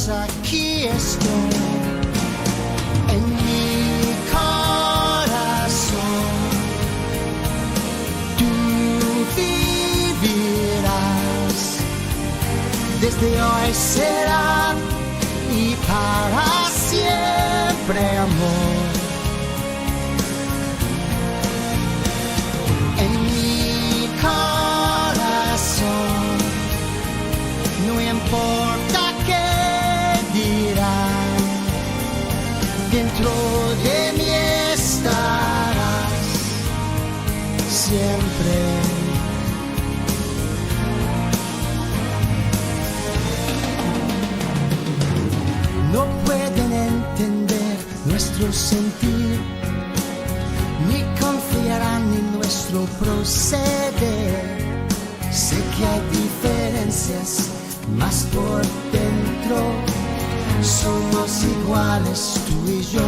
Dios, aquí estoy. En mi corazón tú vivirás. Desde hoy será y para siempre amor. En mi corazón no importa qué dirán, dentro de mí estarás siempre. No pueden entender nuestro sentir, ni confiarán en nuestro proceder. Sé que hay diferencias, mas por dentro somos iguales tú y yo.